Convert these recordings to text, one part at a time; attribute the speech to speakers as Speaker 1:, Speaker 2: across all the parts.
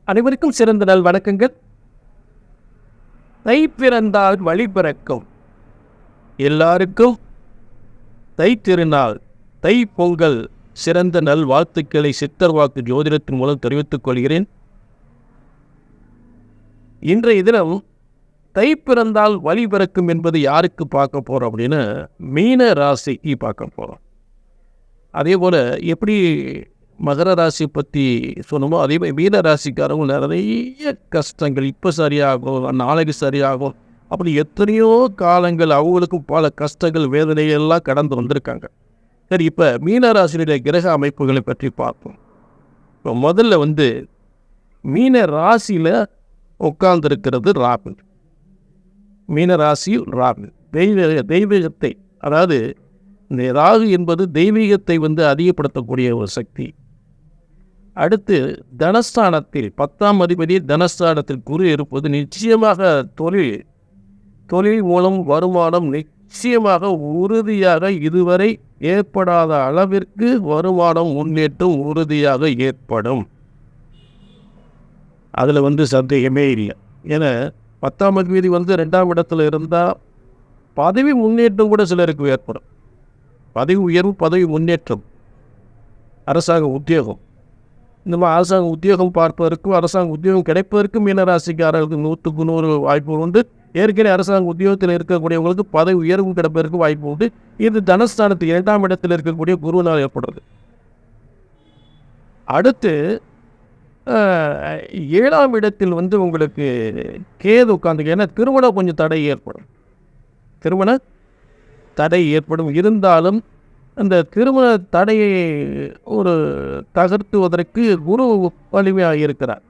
Speaker 1: அனைவருக்கும் சிறந்த நாள் வணக்கங்கள். தை பிறந்தால் வழி பிறக்கும். எல்லாருக்கும் தை திருநாள், தை பொங்கல் சிறந்த நல் வாழ்த்துக்களை சித்தர் வாக்கு ஜோதிடத்தின் மூலம் தெரிவித்துக் கொள்கிறேன். இன்றைய தினம் தை பிறந்தால் வழி பிறக்கும் என்பது யாருக்கு பார்க்க போகிறோம் அப்படின்னா, மீன ராசிக்கு பார்க்க போகிறோம். அதே போல் எப்படி மகர ராசி பற்றி சொன்னோமோ அதே மாதிரி மீன ராசிக்காரங்க நிறைய கஷ்டங்கள், இப்போ சரியாகும், நாளைக்கு சரியாகும், அப்படி எத்தனையோ காலங்கள் அவங்களுக்கும் பல கஷ்டங்கள் வேதனைகள்லாம் கடந்து வந்திருக்காங்க. சரி, இப்போ மீன ராசியினுடைய கிரக அமைப்புகளை பற்றி பார்ப்போம். இப்போ முதல்ல மீன ராசியில் உட்கார்ந்துருக்கிறது ராகு. மீன ராசியில் ராகு தெய்வீகத்தை, அதாவது இந்த ராகு என்பது தெய்வீகத்தை அதிகப்படுத்தக்கூடிய ஒரு சக்தி. அடுத்து தனஸ்தானத்தில் 10ஆம் அதிபதி தனஸ்தானத்தில் குரு இருப்பது நிச்சயமாக தொழில் மூலம் வருமானம் நிச்சயமாக உறுதியாக இதுவரை ஏற்படாத அளவிற்கு வருமானம் முன்னேற்றம் உறுதியாக ஏற்படும். அதில் சந்தேகமே இல்லை. ஏன்னா 10ஆம் அதிபதி 2ஆம் இடத்துல இருந்தால் பதவி முன்னேற்றம் கூட சிலருக்கு ஏற்படும். பதவி உயர்வு, பதவி முன்னேற்றம், அரசாங்க உத்தியோகம், இந்த மாதிரி அரசாங்க உத்தியோகம் பார்ப்பதற்கும் அரசாங்க உத்தியோகம் கிடைப்பதற்கும் மீனராசிக்காரர்களுக்கு 100க்கு 100 வாய்ப்பு உண்டு. ஏற்கனவே அரசாங்க உத்தியோகத்தில் இருக்கக்கூடியவங்களுக்கு பதவி உயர்வும் கிடைப்பதற்கு வாய்ப்பு உண்டு. இது தனஸ்தானத்தில் 2ஆம் இடத்தில் இருக்கக்கூடிய குருவினால் ஏற்படுறது. அடுத்து 7ஆம் இடத்தில் உங்களுக்கு கேது உட்காந்து, ஏன்னா திருமணம் கொஞ்சம் தடை ஏற்படும். இருந்தாலும் அந்த திருமண தடையை ஒரு தகர்த்துவதற்கு குரு வலிமையாக இருக்கிறார்.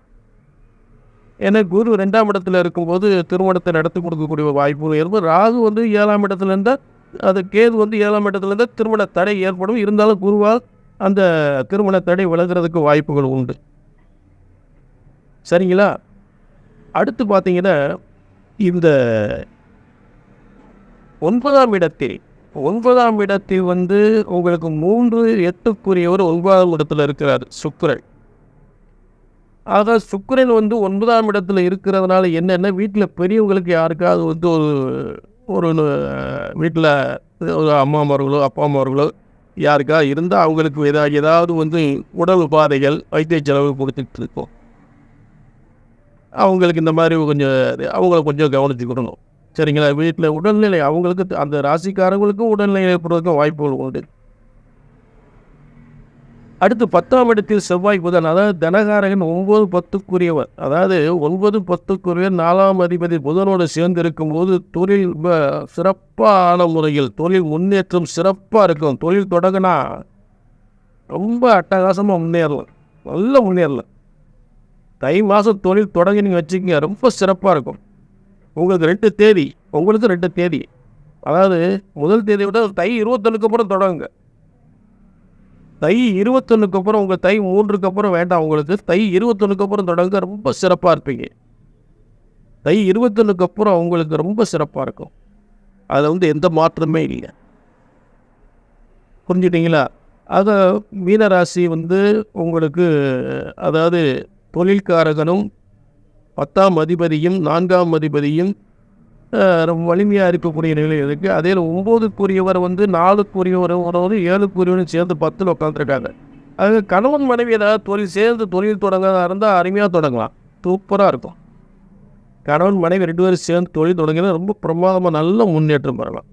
Speaker 1: ஏன்னா குரு 2ஆம் இடத்துல இருக்கும்போது திருமணத்தை நடத்தி கொடுக்கக்கூடிய வாய்ப்பு ஏற்படும். ராகு 7ஆம் இடத்துல இருந்தால், அது கேது 7ஆம் இடத்துல இருந்தால் திருமண தடை ஏற்படும். இருந்தாலும் குருவால் அந்த திருமண தடை விலகிறதுக்கு வாய்ப்புகள் உண்டு. சரிங்களா? அடுத்து பார்த்தீங்கன்னா, இந்த 9ஆம் இடத்தில் உங்களுக்கு 3-8க்குரியவர் 9ஆம் இடத்துல இருக்கிறார் சுக்கிரன். ஆக சுக்கிரன் 9ஆம் இடத்துல இருக்கிறதுனால என்னென்ன, வீட்டில் பெரியவங்களுக்கு யாருக்காவது ஒரு வீட்டில் ஒரு அம்மாமார்களோ அப்பா அம்மார்களோ யாருக்காவது இருந்தால் அவங்களுக்கு ஏதாவது உடல் உபாதைகள், வைத்திய செலவு கொடுத்துட்டு இருக்கோம். அவங்களுக்கு இந்த மாதிரி அவங்கள கொஞ்சம் கவனிச்சுக்கிடணும். சரிங்களா? வீட்டில் உடல்நிலை, அவங்களுக்கு அந்த ராசிக்காரங்களுக்கும் உடல்நிலை ஏற்படுவதற்கும் வாய்ப்புகள் உண்டு. அடுத்து 10ஆம் இடத்தில் செவ்வாய் புதன், அதாவது தனகாரகன் 9-10க்குரியவர், அதாவது 9-10க்குரியவர் 4ஆம் அதிபதி புதனோடு சேர்ந்து இருக்கும்போது தொழில் சிறப்பான முறையில் தொழில் முன்னேற்றம் சிறப்பாக இருக்கும். தொழில் தொடங்கினா ரொம்ப அட்டகாசமாக முன்னேறலாம், நல்ல முன்னேறலாம். தை மாதம் தொழில் தொடங்கினீங்க வச்சுக்கோங்க, ரொம்ப சிறப்பாக இருக்கும். உங்களுக்கு 2 தேதி, அதாவது முதல் தேதியை விட தை 21க்கு அப்புறம் தொடங்குங்க. தை 21க்கு அப்புறம், உங்கள் தை 3க்கு அப்புறம் வேண்டாம், உங்களுக்கு தை 21க்கு அப்புறம் தொடங்க, ரொம்ப சிறப்பாக இருப்பீங்க. தை 21க்கு அப்புறம் உங்களுக்கு ரொம்ப சிறப்பாக இருக்கும். அதில் எந்த மாற்றமே இல்லை. புரிஞ்சுட்டிங்களா? அதை மீனராசி உங்களுக்கு, அதாவது தொழில்காரகனும் 10ஆம் அதிபதியும் 4ஆம் அதிபதியும் ரொம்ப வலிமையாக இருக்கக்கூடிய நிலையில் இருக்குது. அதே 9க்குரியவர் 4க்குரியவர் 7க்குரியவரும் சேர்ந்து 10ல் உட்காந்துருக்காங்க. அது கணவன் மனைவி ஏதாவது தொழில் தொடங்கிறதா இருந்தால் அருமையாக தொடங்கலாம், சூப்பராக இருக்கும். கணவன் மனைவி 2 பேரும் சேர்ந்து தொழில் தொடங்கினா ரொம்ப பிரமாதமாக நல்ல முன்னேற்றம் பெறலாம்.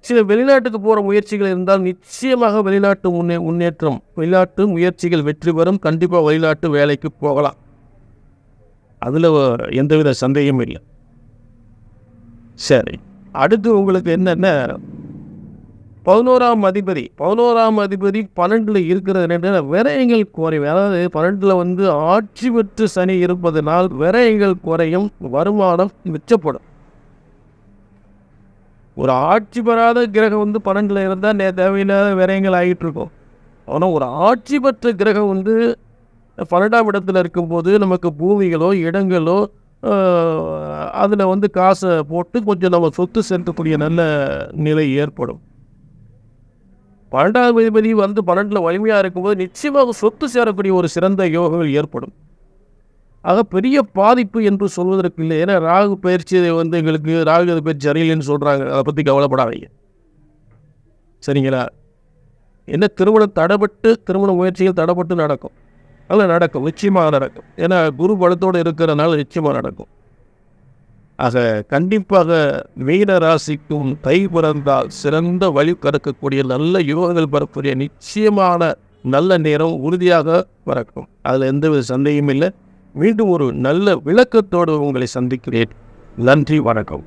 Speaker 1: சில வெளிநாட்டுக்கு போகிற முயற்சிகள் இருந்தால் நிச்சயமாக வெளிநாட்டு முயற்சிகள் வெற்றி பெறும். கண்டிப்பாக வெளிநாட்டு வேலைக்கு போகலாம், அதில் எந்தவித சந்தேகமும் இல்லை. சரி, அடுத்து உங்களுக்கு என்னென்ன, 11ஆம் அதிபதி 12ல் இருக்கிறது விரயங்கள் குறையும். அதாவது 12ல் ஆட்சி பெற்று சனி இருப்பதனால் விரயங்கள் குறையும், வருமானம் மிச்சப்படும். ஒரு ஆட்சி பெறாத கிரகம் 12ல் இருந்தால் தேவையில்லாத விரயங்கள் ஆகிட்டு இருக்கும். ஆனால் ஒரு ஆட்சி பெற்ற கிரகம் 12ஆம் இடத்துல இருக்கும்போது நமக்கு பூமிகளோ இடங்களோ அதில் காசை போட்டு கொஞ்சம் நம்ம சொத்து சேர்க்கக்கூடிய நல்ல நிலை ஏற்படும். 12ஆம் அதிபதி வந்து 12ல் வலிமையாக இருக்கும்போது நிச்சயமாக சொத்து சேரக்கூடிய ஒரு சிறந்த யோகங்கள் ஏற்படும். ஆக பெரிய பாதிப்பு என்று சொல்வதற்கு இல்லை. ஏன்னா ராகு பயிற்சி வந்து எங்களுக்கு ராகு பயிற்சி சரியில்லைன்னு சொல்கிறாங்க. அதை பற்றி கவலைப்படாதீங்க. சரிங்களா? என்ன திருமணம் தடைப்பட்டு திருமண முயற்சிகள் தடைப்பட்டு நடக்கும். அதெல்லாம் நடக்கும், நிச்சயமாக நடக்கும். ஏன்னா குரு பலத்தோடு இருக்கிறனால நிச்சயமாக நடக்கும். ஆக கண்டிப்பாக மீன ராசிக்கும் தை பிறந்தால் சிறந்த வழி கறக்கக்கூடிய நல்ல யோகங்கள் பெறக்கூடிய நிச்சயமான நல்ல நேரம் உறுதியாக பிறக்கும். அதில் எந்தவித சந்தேகமும் இல்லை. மீண்டும் ஒரு நல்ல விளக்கத்தோடு உங்களை சந்திக்கிறேன். நன்றி, வணக்கம்.